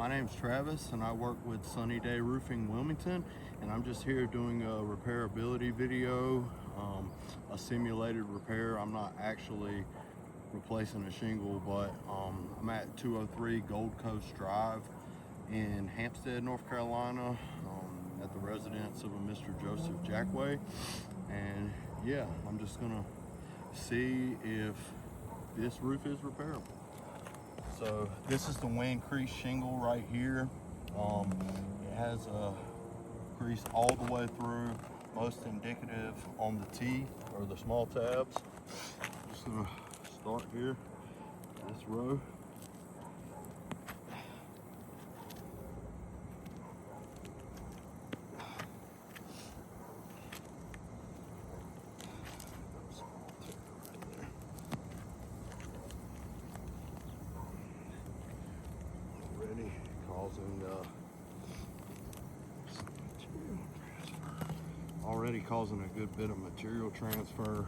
My name's Travis and I work with Sunny Day Roofing Wilmington, and I'm just here doing a repairability video, a simulated repair. I'm not actually replacing a shingle, but I'm at 203 Gold Coast Drive in Hampstead, North Carolina, at the residence of a Mr. Joseph Jakway. And yeah, I'm just gonna see if this roof is repairable. So this is the wind crease shingle right here. It has a crease all the way through, most indicative on the T or the small tabs. Just gonna start here, this row. Already causing a good bit of material transfer.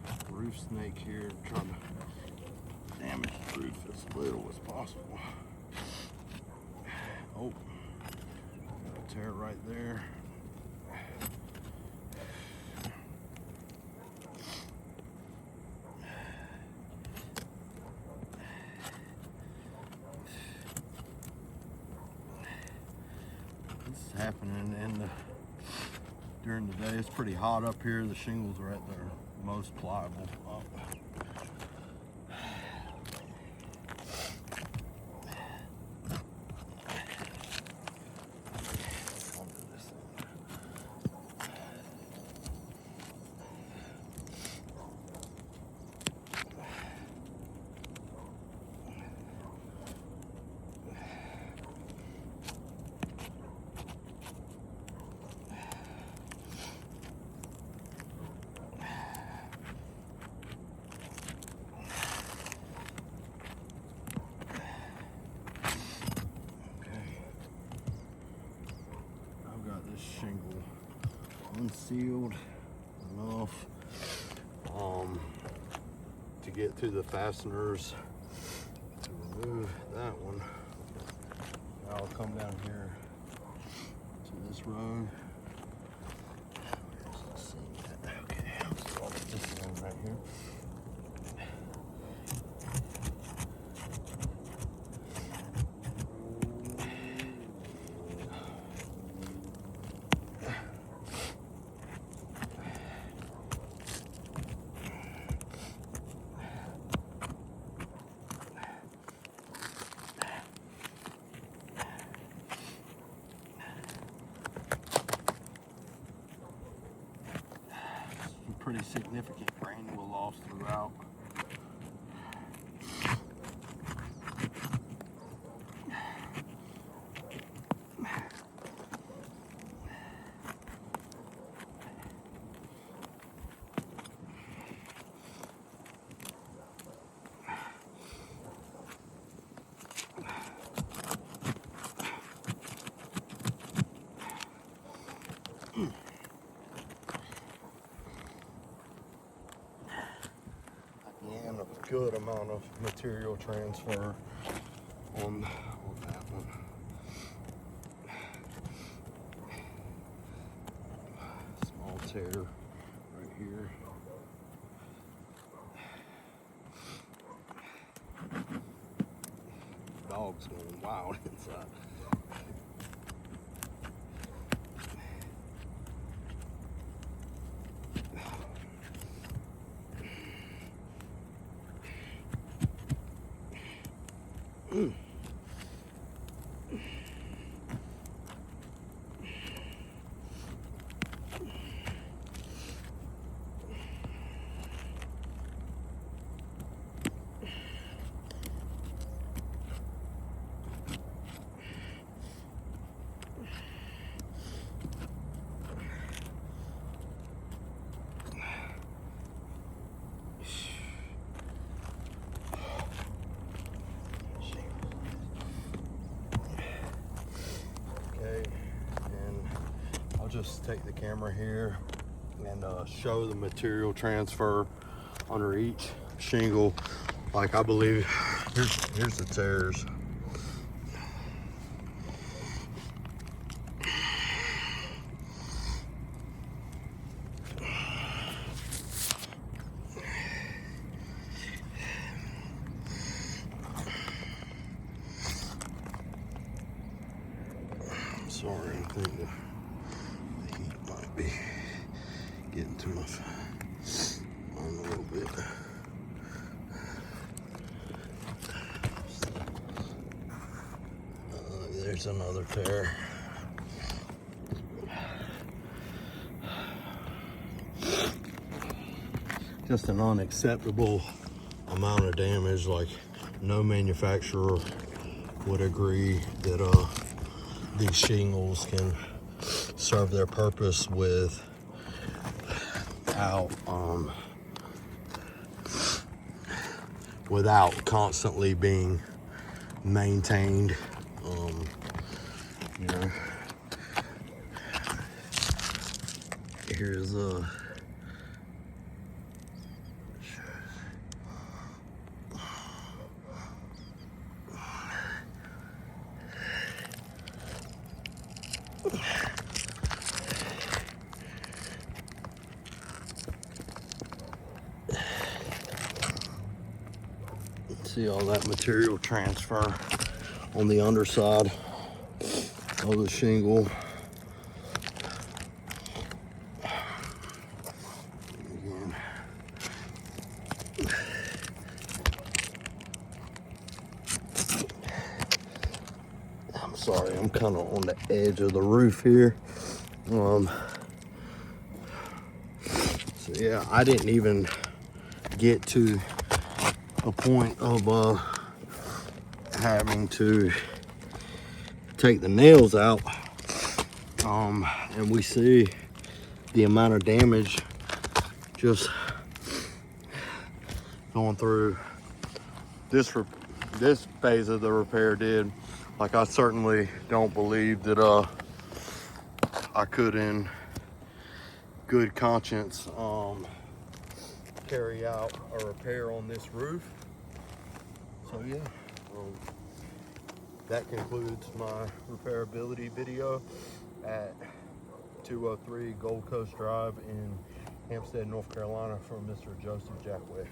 It's a roof snake here, trying to damage the roof as little as possible. Oh, got a tear right there. Happening during the day. It's pretty hot up here. The shingles are at their most pliable. Shingle unsealed enough to get to the fasteners to remove that one. Now I'll come down here to this row. Okay, I'll start with this one right here. Pretty significant granule loss throughout. And a good amount of material transfer on that one. Small tear right here. Dog's going wild inside. just take the camera here and show the material transfer under each shingle. Like, I believe here's the tears. I'm sorry, I think the heat might be getting to my phone a little bit. There's another tear. Just an unacceptable amount of damage. Like, no manufacturer would agree that these shingles can serve their purpose without constantly being maintained. You know, here's see all that material transfer on the underside of the shingle. Again. I'm sorry, I'm kind of on the edge of the roof here. So yeah, I didn't even get to the point of having to take the nails out, and we see the amount of damage just going through this phase of the repair did. Like, I certainly don't believe that I could in good conscience carry out a repair on this roof. So yeah, that concludes my repairability video at 203 Gold Coast Drive in Hampstead, North Carolina, from Mr. Joseph Jakway.